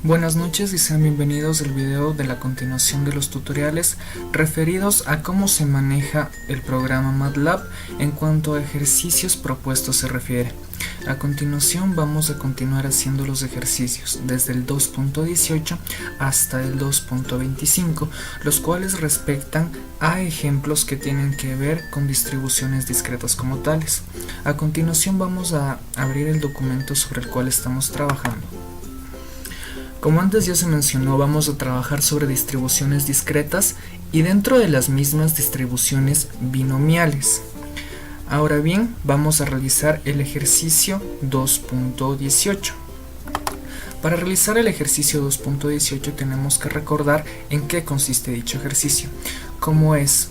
Buenas noches y sean bienvenidos al video de la continuación de los tutoriales referidos a cómo se maneja el programa MATLAB en cuanto a ejercicios propuestos se refiere. A continuación vamos a continuar haciendo los ejercicios desde el 2.18 hasta el 2.25, los cuales respectan a ejemplos que tienen que ver con distribuciones discretas como tales. A continuación vamos a abrir el documento sobre el cual estamos trabajando. Como antes ya se mencionó, vamos a trabajar sobre distribuciones discretas y dentro de las mismas distribuciones binomiales. Ahora bien, vamos a realizar el ejercicio 2.18. Para realizar el ejercicio 2.18 tenemos que recordar en qué consiste dicho ejercicio, como es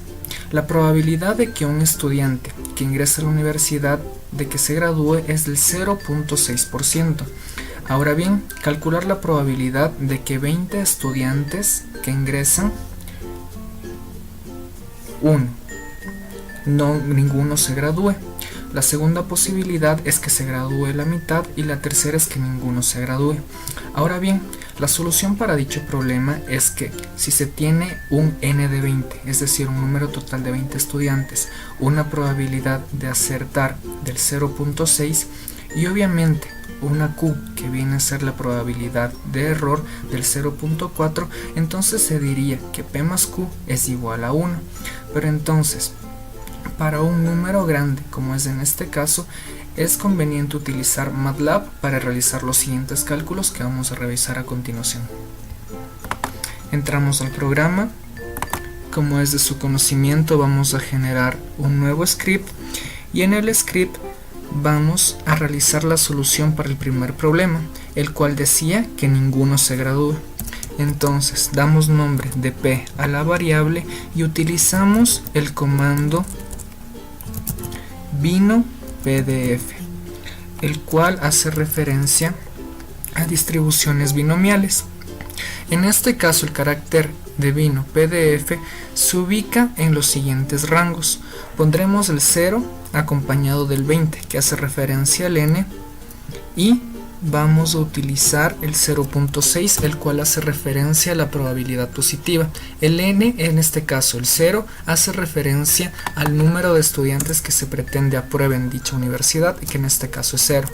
la probabilidad de que un estudiante que ingresa a la universidad de que se gradúe es del 0.6%. Ahora bien, calcular la probabilidad de que 20 estudiantes que ingresan, ninguno se gradúe. La segunda posibilidad es que se gradúe la mitad y la tercera es que ninguno se gradúe. Ahora bien, la solución para dicho problema es que si se tiene un n de 20, es decir, un número total de 20 estudiantes, una probabilidad de acertar del 0.6 y obviamente una Q que viene a ser la probabilidad de error del 0.4, entonces se diría que P más Q es igual a 1. Pero entonces, para un número grande como es en este caso, es conveniente utilizar MATLAB para realizar los siguientes cálculos que vamos a revisar a continuación. Entramos al programa. Como es de su conocimiento, vamos a generar un nuevo script y en el script vamos a realizar la solución para el primer problema, el cual decía que ninguno se gradúa. Entonces damos nombre de P a la variable y utilizamos el comando bino pdf, el cual hace referencia a distribuciones binomiales. En este caso el carácter de bino pdf se ubica en los siguientes rangos. Pondremos el 0 acompañado del 20 que hace referencia al n y vamos a utilizar el 0.6 el cual hace referencia a la probabilidad positiva. El n, en este caso el 0, hace referencia al número de estudiantes que se pretende aprueben dicha universidad y que en este caso es 0.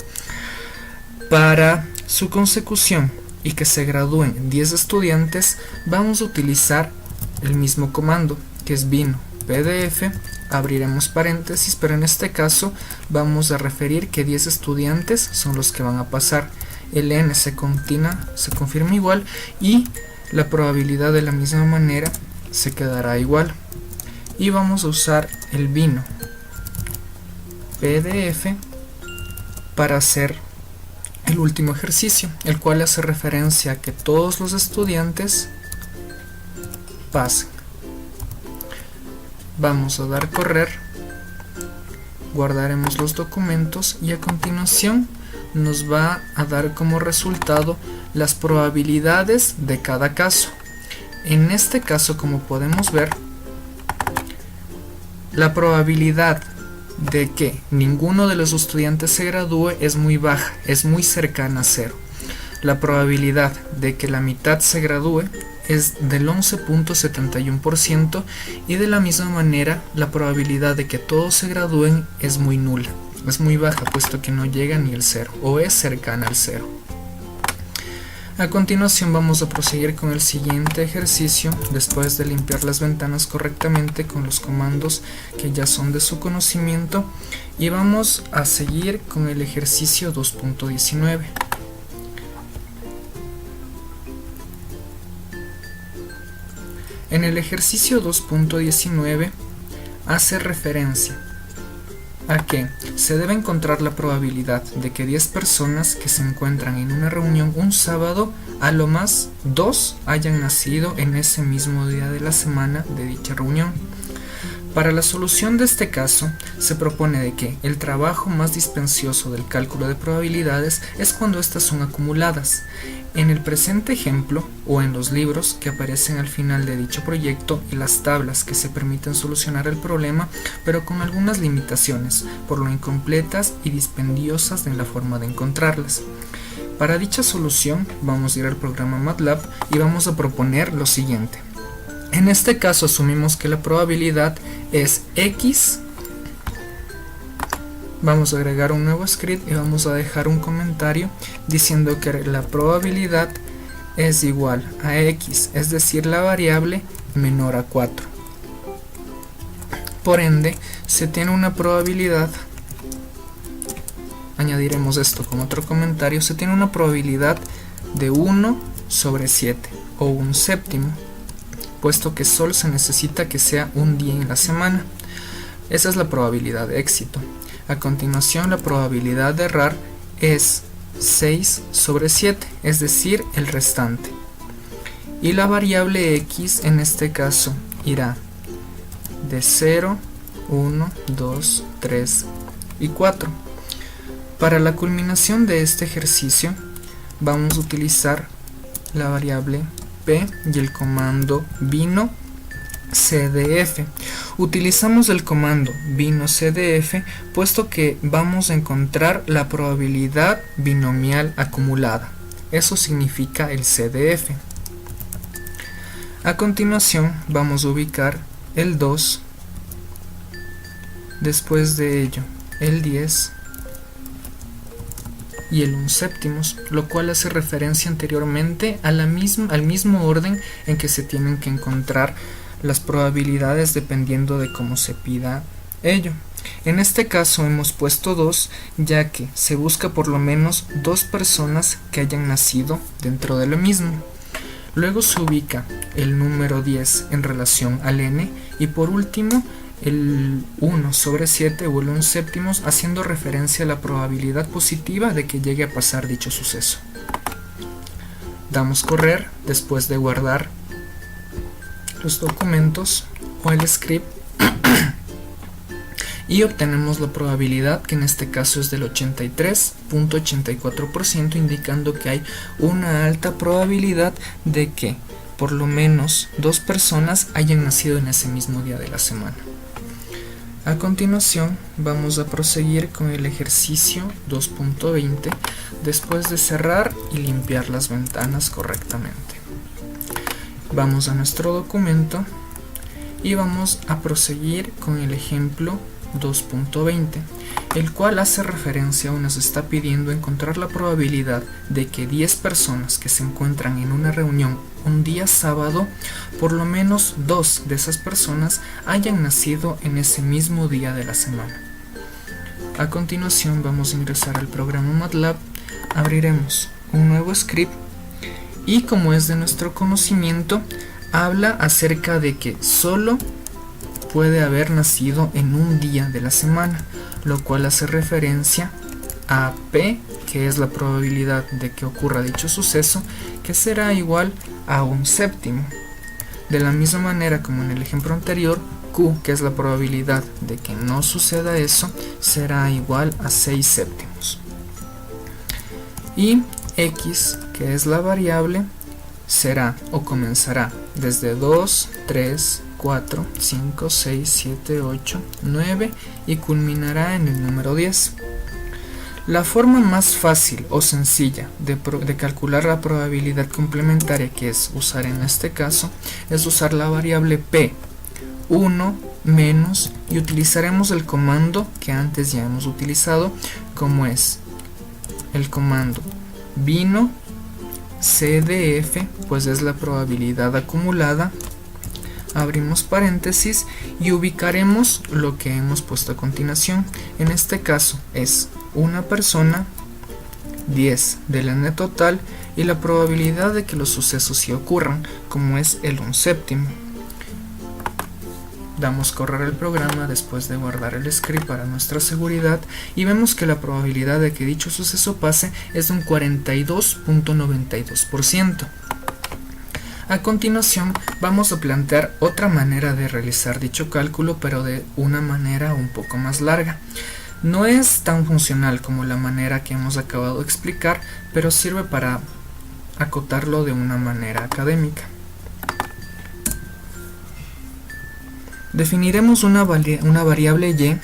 Para su consecución y que se gradúen 10 estudiantes, vamos a utilizar el mismo comando que es bino pdf, abriremos paréntesis, pero en este caso vamos a referir que 10 estudiantes son los que van a pasar. El n se confirma igual y la probabilidad de la misma manera se quedará igual. Y vamos a usar el bino pdf para hacer el último ejercicio, el cual hace referencia a que todos los estudiantes pasen. Vamos a dar correr, guardaremos los documentos y a continuación nos va a dar como resultado las probabilidades de cada caso. En este caso, como podemos ver, la probabilidad de que ninguno de los estudiantes se gradúe es muy baja, es muy cercana a 0. La probabilidad de que la mitad se gradúe es del 11.71% y de la misma manera la probabilidad de que todos se gradúen es muy nula, es muy baja puesto que no llega ni al 0 o es cercana al 0. A continuación vamos a proseguir con el siguiente ejercicio después de limpiar las ventanas correctamente con los comandos que ya son de su conocimiento y vamos a seguir con el ejercicio 2.19. En el ejercicio 2.19 hace referencia a que se debe encontrar la probabilidad de que 10 personas que se encuentran en una reunión un sábado, a lo más 2 hayan nacido en ese mismo día de la semana de dicha reunión. Para la solución de este caso, se propone de que el trabajo más dispendioso del cálculo de probabilidades es cuando estas son acumuladas. En el presente ejemplo, o en los libros que aparecen al final de dicho proyecto y las tablas que se permiten solucionar el problema, pero con algunas limitaciones, por lo incompletas y dispendiosas en la forma de encontrarlas. Para dicha solución vamos a ir al programa MATLAB y vamos a proponer lo siguiente. En este caso asumimos que la probabilidad es x. Vamos a agregar un nuevo script y vamos a dejar un comentario diciendo que la probabilidad es igual a x, es decir, la variable menor a 4. Por ende, se tiene una probabilidad, añadiremos esto como otro comentario, se tiene una probabilidad de 1 sobre 7 o un séptimo, puesto que solo se necesita que sea un día en la semana. Esa es la probabilidad de éxito. A continuación, la probabilidad de errar es 6 sobre 7, es decir, el restante. Y la variable x en este caso irá de 0, 1, 2, 3 y 4. Para la culminación de este ejercicio vamos a utilizar la variable p y el comando bino cdf. Utilizamos el comando bino cdf puesto que vamos a encontrar la probabilidad binomial acumulada. Eso significa el cdf. A continuación vamos a ubicar el 2, después de ello el 10 y el 1 séptimos, lo cual hace referencia anteriormente a al mismo orden en que se tienen que encontrar las probabilidades dependiendo de cómo se pida ello. En este caso hemos puesto 2 ya que se busca por lo menos 2 personas que hayan nacido dentro de lo mismo. Luego se ubica el número 10 en relación al n y por último el 1 sobre 7 o el 1 séptimos, haciendo referencia a la probabilidad positiva de que llegue a pasar dicho suceso. Damos correr después de guardar los documentos o el script y obtenemos la probabilidad, que en este caso es del 83.84%, indicando que hay una alta probabilidad de que por lo menos 2 personas hayan nacido en ese mismo día de la semana. A continuación vamos a proseguir con el ejercicio 2.20 después de cerrar y limpiar las ventanas correctamente. Vamos a nuestro documento y vamos a proseguir con el ejemplo 2.20, el cual hace referencia o nos está pidiendo encontrar la probabilidad de que 10 personas que se encuentran en una reunión un día sábado, por lo menos 2 de esas personas hayan nacido en ese mismo día de la semana. A continuación vamos a ingresar al programa MATLAB, abriremos un nuevo script y, como es de nuestro conocimiento, habla acerca de que solo puede haber nacido en un día de la semana, lo cual hace referencia a P, que es la probabilidad de que ocurra dicho suceso, que será igual a 1 séptimo. De la misma manera como en el ejemplo anterior, Q, que es la probabilidad de que no suceda eso, será igual a 6 séptimos. Y X, que es la variable, será o comenzará desde 2, 3, 4, 5, 6, 7, 8, 9 y culminará en el número 10. La forma más fácil o sencilla de calcular la probabilidad complementaria, que es usar en este caso, es usar la variable P, 1 menos, y utilizaremos el comando que antes ya hemos utilizado, como es el comando bino cdf, pues es la probabilidad acumulada. Abrimos paréntesis y ubicaremos lo que hemos puesto a continuación. En este caso es una persona, 10 del n total y la probabilidad de que los sucesos sí ocurran, como es el 1 séptimo. Damos correr el programa después de guardar el script para nuestra seguridad y vemos que la probabilidad de que dicho suceso pase es de un 42.92%. A continuación vamos a plantear otra manera de realizar dicho cálculo, pero de una manera un poco más larga. No es tan funcional como la manera que hemos acabado de explicar, pero sirve para acotarlo de una manera académica. Definiremos una variable y,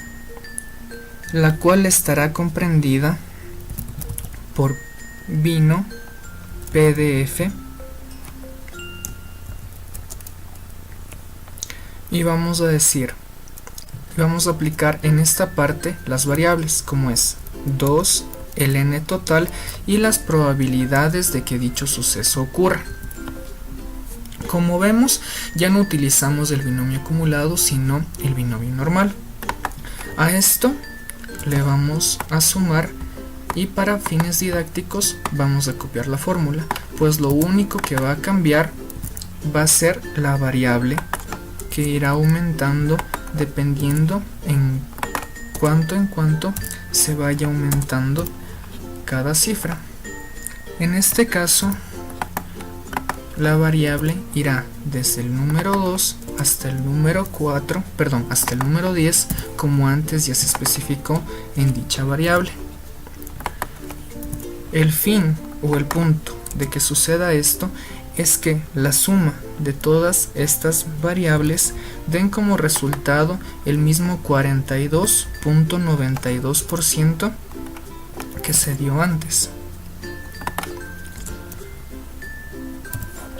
la cual estará comprendida por vino PDF y vamos a aplicar en esta parte las variables como es 2, el n total y las probabilidades de que dicho suceso ocurra. Como vemos, ya no utilizamos el binomio acumulado, sino el binomio normal. A esto le vamos a sumar y para fines didácticos vamos a copiar la fórmula, pues lo único que va a cambiar va a ser la variable que irá aumentando dependiendo en cuanto se vaya aumentando cada cifra. En este caso, la variable irá desde el número 2 hasta el número 10, como antes ya se especificó en dicha variable. El fin o el punto de que suceda esto es que la suma de todas estas variables den como resultado el mismo 42.92% que se dio antes.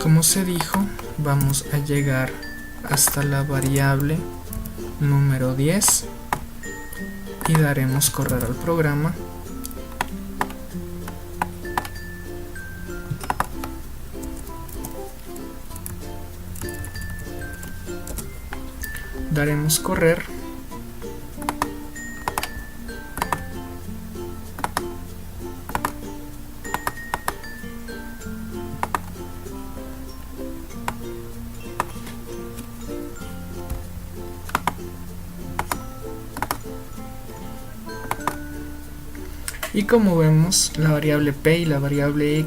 Como se dijo, vamos a llegar hasta la variable número 10 y daremos correr al programa. Daremos correr. Y como vemos, la variable p y la variable y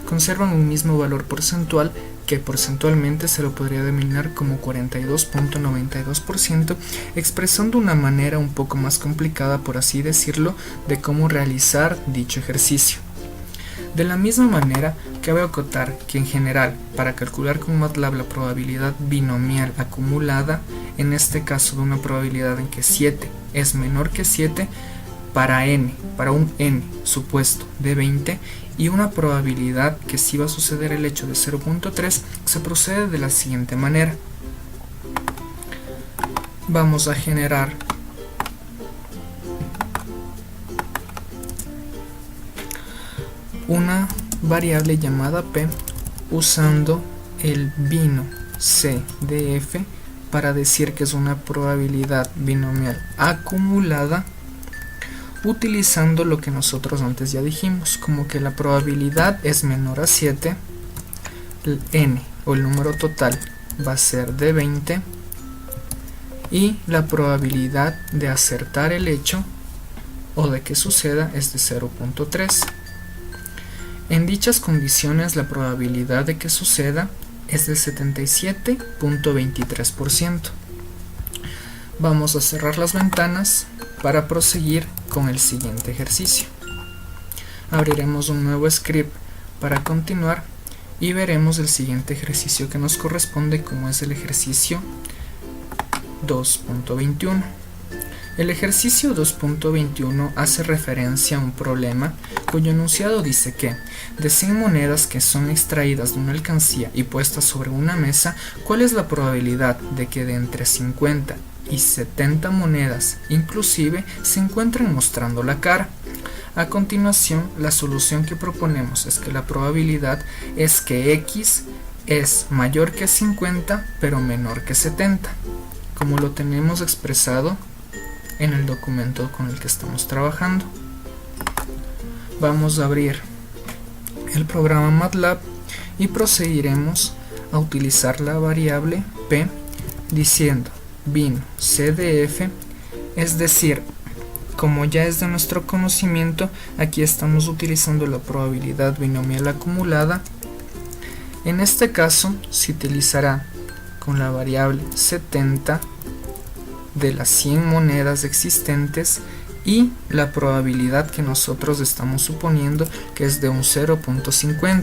conservan un mismo valor porcentual que porcentualmente se lo podría denominar como 42.92%, expresando una manera un poco más complicada, por así decirlo, de cómo realizar dicho ejercicio. De la misma manera, cabe acotar que en general, para calcular con MATLAB la probabilidad binomial acumulada, en este caso de una probabilidad en que 7 es menor que 7, para un n supuesto de 20 y una probabilidad que sí va a suceder el hecho de 0.3, se procede de la siguiente manera. Vamos a generar una variable llamada p usando el bino CDF para decir que es una probabilidad binomial acumulada, utilizando lo que nosotros antes ya dijimos, como que la probabilidad es menor a 7, el n o el número total va a ser de 20 y la probabilidad de acertar el hecho o de que suceda es de 0.3. En dichas condiciones la probabilidad de que suceda es de 77.23%. Vamos a cerrar las ventanas para proseguir con el siguiente ejercicio. Abriremos un nuevo script para continuar y veremos el siguiente ejercicio que nos corresponde, como es el ejercicio 2.21. El ejercicio 2.21 hace referencia a un problema cuyo enunciado dice que de 100 monedas que son extraídas de una alcancía y puestas sobre una mesa, ¿cuál es la probabilidad de que de entre 50 y 70 monedas inclusive se encuentren mostrando la cara? A continuación, la solución que proponemos es que la probabilidad es que x es mayor que 50 pero menor que 70, como lo tenemos expresado en el documento con el que estamos trabajando. Vamos a abrir el programa MATLAB y procederemos a utilizar la variable p diciendo bino CDF, es decir, como ya es de nuestro conocimiento, aquí estamos utilizando la probabilidad binomial acumulada. En este caso se utilizará con la variable 70 de las 100 monedas existentes y la probabilidad que nosotros estamos suponiendo, que es de un 0.50.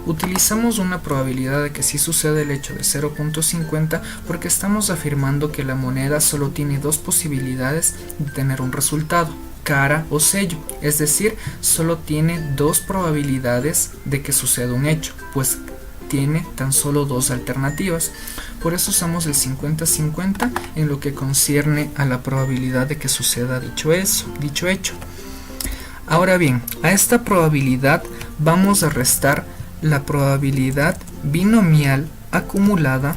Utilizamos una probabilidad de que sí sucede el hecho de 0.50 porque estamos afirmando que la moneda solo tiene dos posibilidades de tener un resultado, cara o sello, es decir, solo tiene dos probabilidades de que suceda un hecho, pues tiene tan solo dos alternativas. Por eso usamos el 50-50 en lo que concierne a la probabilidad de que suceda dicho hecho. Ahora bien, a esta probabilidad vamos a restar la probabilidad binomial acumulada,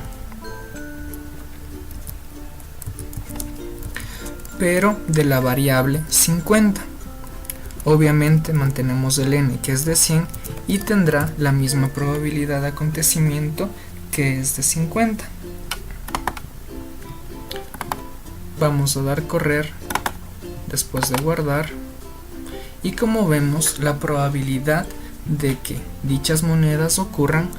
pero de la variable 50. Obviamente mantenemos el n, que es de 100, y tendrá la misma probabilidad de acontecimiento, que es de 50. Vamos a dar correr después de guardar, y como vemos, la probabilidad de que dichas monedas ocurran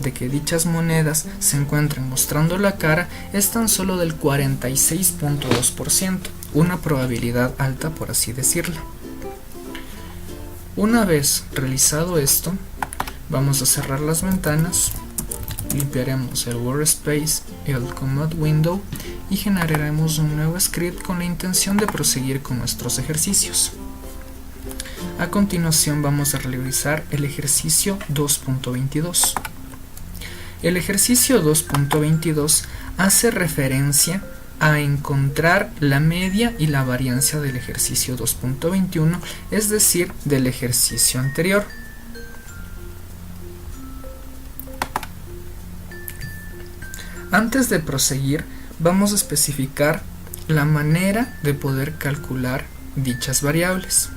de que dichas monedas se encuentren mostrando la cara es tan solo del 46.2%, una probabilidad alta, por así decirlo. Una vez realizado esto, vamos a cerrar las ventanas, limpiaremos el workspace y el command window y generaremos un nuevo script con la intención de proseguir con nuestros ejercicios. A continuación vamos a realizar el ejercicio 2.22. El ejercicio 2.22 hace referencia a encontrar la media y la varianza del ejercicio 2.21, es decir, del ejercicio anterior. Antes de proseguir, vamos a especificar la manera de poder calcular dichas variables.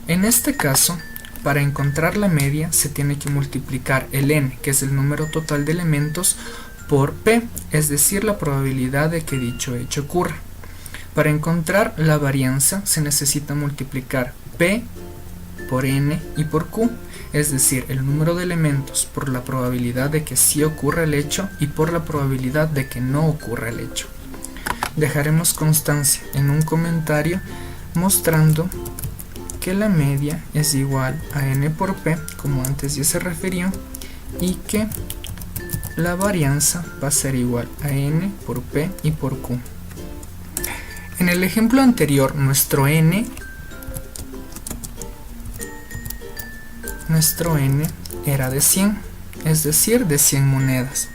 En este caso, para encontrar la media se tiene que multiplicar el n, que es el número total de elementos, por p, es decir, la probabilidad de que dicho hecho ocurra. Para encontrar la varianza se necesita multiplicar p por n y por q, es decir, el número de elementos por la probabilidad de que sí ocurra el hecho y por la probabilidad de que no ocurra el hecho. Dejaremos constancia en un comentario mostrando que la media es igual a n por p, como antes ya se refirió, y que la varianza va a ser igual a n por p y por q. En el ejemplo anterior, nuestro n era de 100, es decir, de 100 monedas.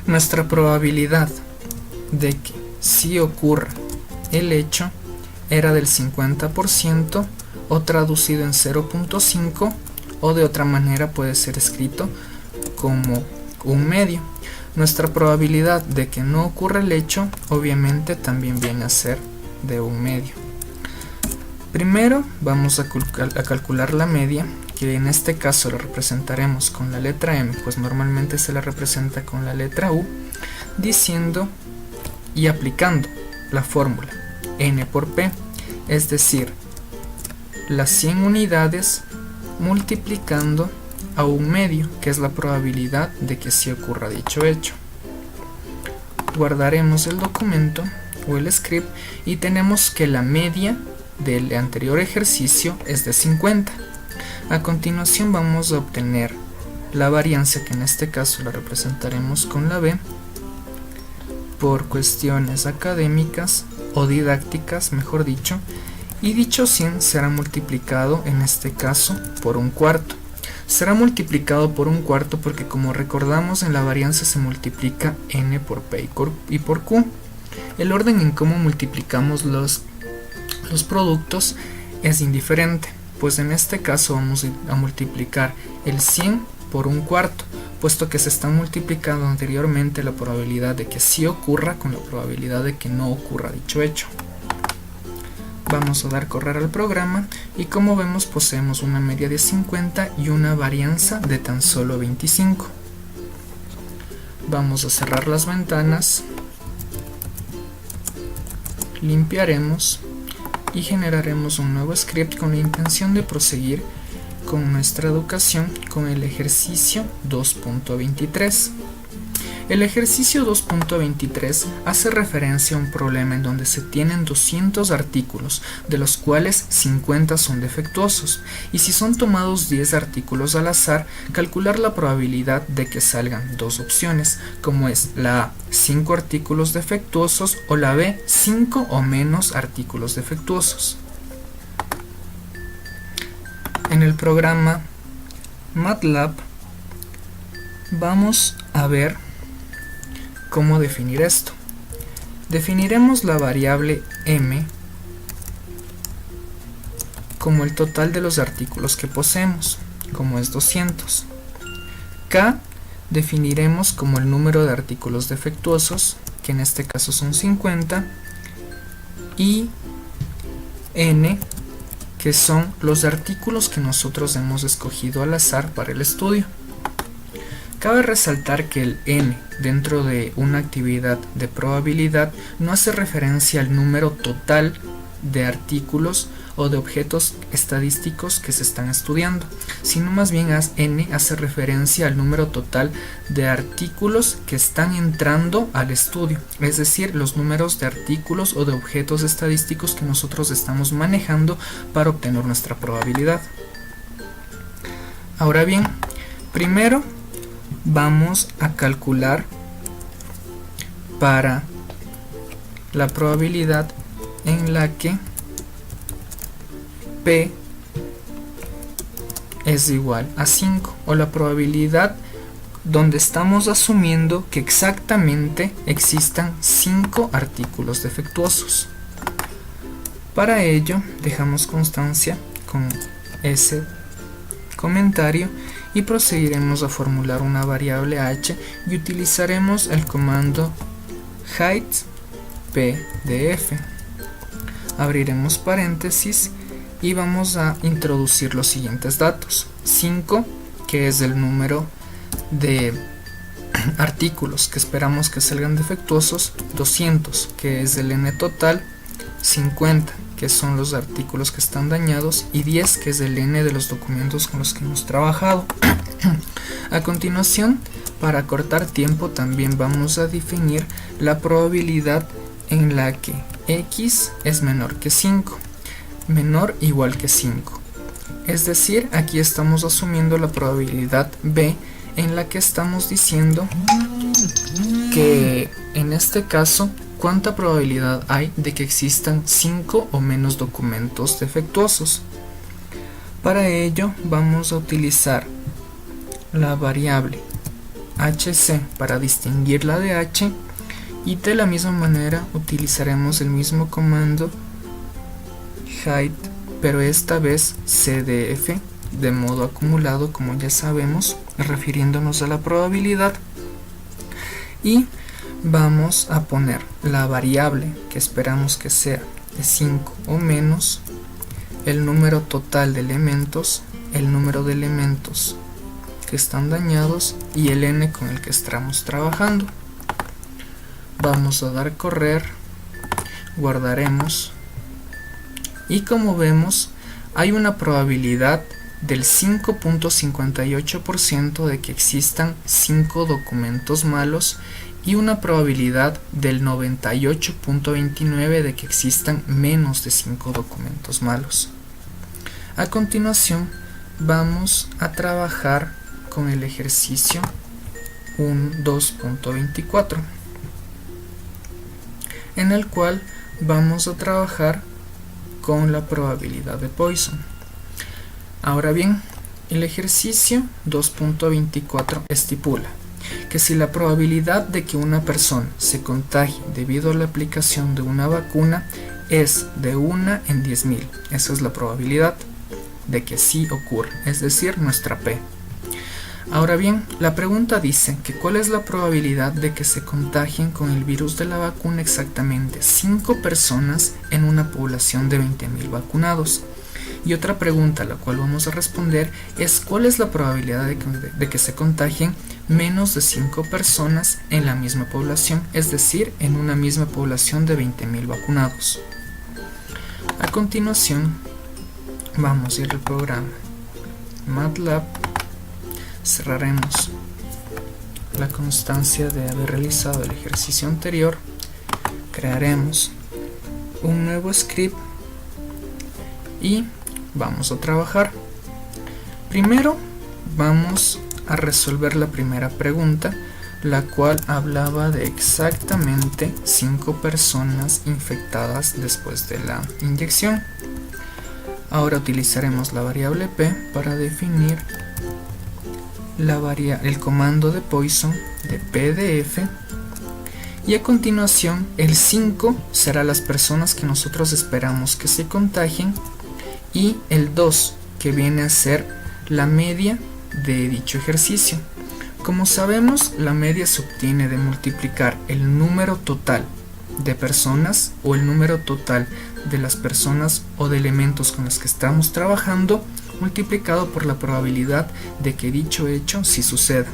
Nuestra probabilidad de que sí ocurra el hecho era del 50%, o traducido en 0.5, o de otra manera puede ser escrito como un medio. Nuestra probabilidad de que no ocurra el hecho obviamente también viene a ser de un medio. Primero vamos a calcular la media, que en este caso la representaremos con la letra m, pues normalmente se la representa con la letra u, diciendo y aplicando la fórmula n por p, es decir, las 100 unidades multiplicando a un medio, que es la probabilidad de que sí ocurra dicho hecho. Guardaremos el documento o el script y tenemos que la media del anterior ejercicio es de 50. A continuación vamos a obtener la varianza, que en este caso la representaremos con la b. Por cuestiones académicas o didácticas, mejor dicho, y dicho 100 será multiplicado en este caso por un cuarto. Será multiplicado por un cuarto porque, como recordamos, en la varianza se multiplica n por p y por q. El orden en cómo multiplicamos los productos es indiferente, pues en este caso vamos a multiplicar el 100 por un cuarto, puesto que se está multiplicando anteriormente la probabilidad de que sí ocurra con la probabilidad de que no ocurra dicho hecho. Vamos a dar correr al programa y, como vemos, poseemos una media de 50 y una varianza de tan solo 25. Vamos a cerrar las ventanas, limpiaremos y generaremos un nuevo script con la intención de proseguir con nuestra educación con el ejercicio 2.23. El ejercicio 2.23 hace referencia a un problema en donde se tienen 200 artículos, de los cuales 50 son defectuosos, y si son tomados 10 artículos al azar, calcular la probabilidad de que salgan dos opciones, como es la A, 5 artículos defectuosos, o la B, 5 o menos artículos defectuosos. En el programa MATLAB vamos a ver cómo definir esto. Definiremos la variable m como el total de los artículos que poseemos, como es 200. K definiremos como el número de artículos defectuosos, que en este caso son 50, y n, que son los artículos que nosotros hemos escogido al azar para el estudio. Cabe resaltar que el n dentro de una actividad de probabilidad no hace referencia al número total de artículos o de objetos estadísticos que se están estudiando, sino más bien n hace referencia al número total de artículos que están entrando al estudio, es decir, los números de artículos o de objetos estadísticos que nosotros estamos manejando para obtener nuestra probabilidad. Ahora bien, primero vamos a calcular para la probabilidad en la que P es igual a 5, o la probabilidad donde estamos asumiendo que exactamente existan 5 artículos defectuosos. Para ello dejamos constancia con ese comentario y proseguiremos a formular una variable h y utilizaremos el comando height p de f. Abriremos paréntesis y vamos a introducir los siguientes datos: 5, que es el número de artículos que esperamos que salgan defectuosos; 200, que es el n total; 50, que son los artículos que están dañados; y 10, que es el n de los documentos con los que hemos trabajado. A continuación, para cortar tiempo, también vamos a definir la probabilidad en la que x es menor que 5, menor o igual que 5. Es decir, aquí estamos asumiendo la probabilidad b, en la que estamos diciendo que en este caso cuánta probabilidad hay de que existan 5 o menos documentos defectuosos. Para ello vamos a utilizar la variable hc para distinguirla de h, y de la misma manera utilizaremos el mismo comando height, pero esta vez cdf de modo acumulado, como ya sabemos, refiriéndonos a la probabilidad, y vamos a poner la variable que esperamos que sea de 5 o menos, el número total de elementos, el número de elementos que están dañados y el n con el que estamos trabajando. Vamos a dar correr, guardaremos, y como vemos hay una probabilidad del 5.58% de que existan 5 documentos malos y una probabilidad del 98.29% de que existan menos de 5 documentos malos. A continuación vamos a trabajar con el ejercicio 2.24, en el cual vamos a trabajar con la probabilidad de Poisson. Ahora bien, el ejercicio 2.24 estipula que si la probabilidad de que una persona se contagie debido a la aplicación de una vacuna es de 1 en 10.000, esa es la probabilidad de que sí ocurra, es decir, nuestra P. Ahora bien, la pregunta dice que cuál es la probabilidad de que se contagien con el virus de la vacuna exactamente 5 personas en una población de 20.000 vacunados. Y otra pregunta a la cual vamos a responder es cuál es la probabilidad de que se contagien menos de 5 personas en la misma población, es decir, en una misma población de 20.000 vacunados. A continuación, vamos a ir al programa MATLAB, cerraremos la constancia de haber realizado el ejercicio anterior, crearemos un nuevo script y vamos a trabajar. Primero vamos a resolver la primera pregunta, la cual hablaba de exactamente 5 personas infectadas después de la inyección. Ahora utilizaremos la variable p para definir el comando de Poisson de p de f, y a continuación el 5 será las personas que nosotros esperamos que se contagien, y el 2 que viene a ser la media de dicho ejercicio. Como sabemos, la media se obtiene de multiplicar el número total de personas o el número total de las personas o de elementos con los que estamos trabajando, multiplicado por la probabilidad de que dicho hecho sí suceda.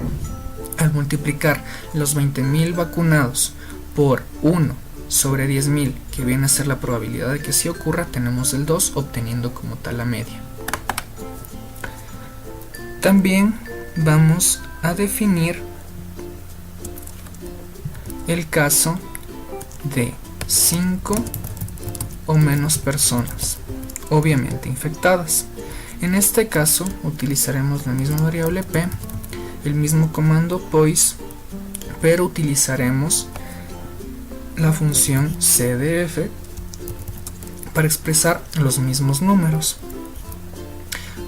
Al multiplicar los 20.000 vacunados por 1 sobre 10.000, que viene a ser la probabilidad de que sí ocurra, tenemos el 2, obteniendo como tal la media. También vamos a definir el caso de 5 o menos personas, obviamente infectadas. En este caso utilizaremos la misma variable p, el mismo comando pois, pero utilizaremos la función cdf para expresar los mismos números.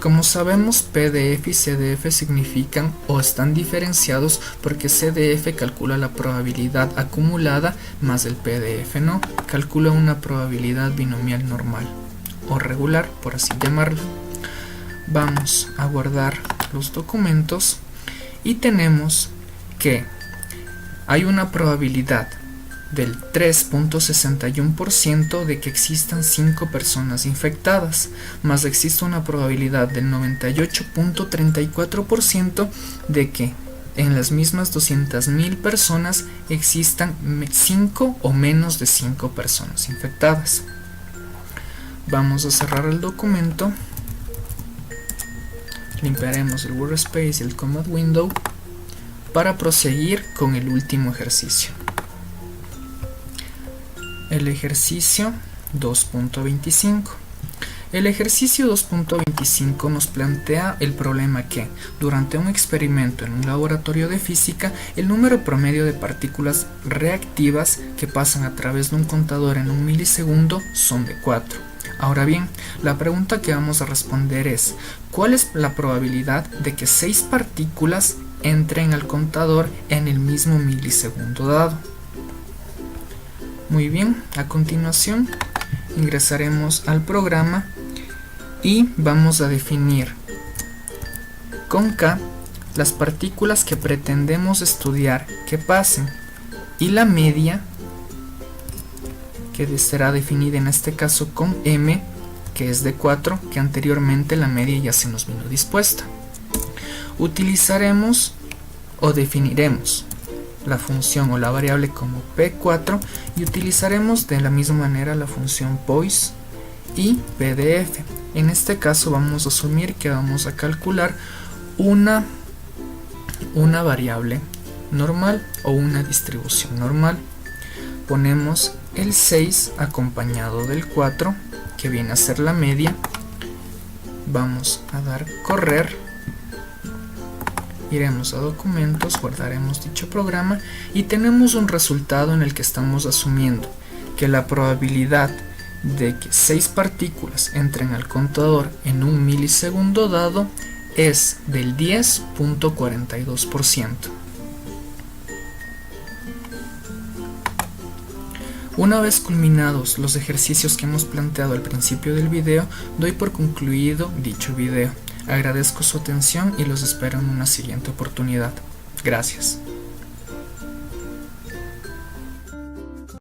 Como sabemos, PDF y CDF significan o están diferenciados porque CDF calcula la probabilidad acumulada más el PDF no, calcula una probabilidad binomial normal o regular, por así llamarlo. Vamos a guardar los documentos y tenemos que hay una probabilidad del 3.61% de que existan 5 personas infectadas, más existe una probabilidad del 98.34% de que en las mismas 200.000 personas existan 5 o menos de 5 personas infectadas. Vamos a cerrar el documento, limpiaremos el workspace y el command window para proseguir con el último ejercicio. El ejercicio 2.25. El ejercicio 2.25 nos plantea el problema que, durante un experimento en un laboratorio de física, el número promedio de partículas reactivas que pasan a través de un contador en un milisegundo son de 4. Ahora bien, la pregunta que vamos a responder es: ¿cuál es la probabilidad de que 6 partículas entren al contador en el mismo milisegundo dado? Muy bien, a continuación ingresaremos al programa y vamos a definir con K las partículas que pretendemos estudiar que pasen, y la media, que será definida en este caso con M, que es de 4, que anteriormente la media ya se nos vino dispuesta. Utilizaremos o definiremos la función o la variable como P4 y utilizaremos de la misma manera la función pois y PDF. En este caso vamos a asumir que vamos a calcular una variable normal o una distribución normal. Ponemos el 6 acompañado del 4, que viene a ser la media. Vamos a dar correr. Iremos a documentos, guardaremos dicho programa y tenemos un resultado en el que estamos asumiendo que la probabilidad de que 6 partículas entren al contador en un milisegundo dado es del 10.42%. Una vez culminados los ejercicios que hemos planteado al principio del video, doy por concluido dicho video. Agradezco su atención y los espero en una siguiente oportunidad. Gracias.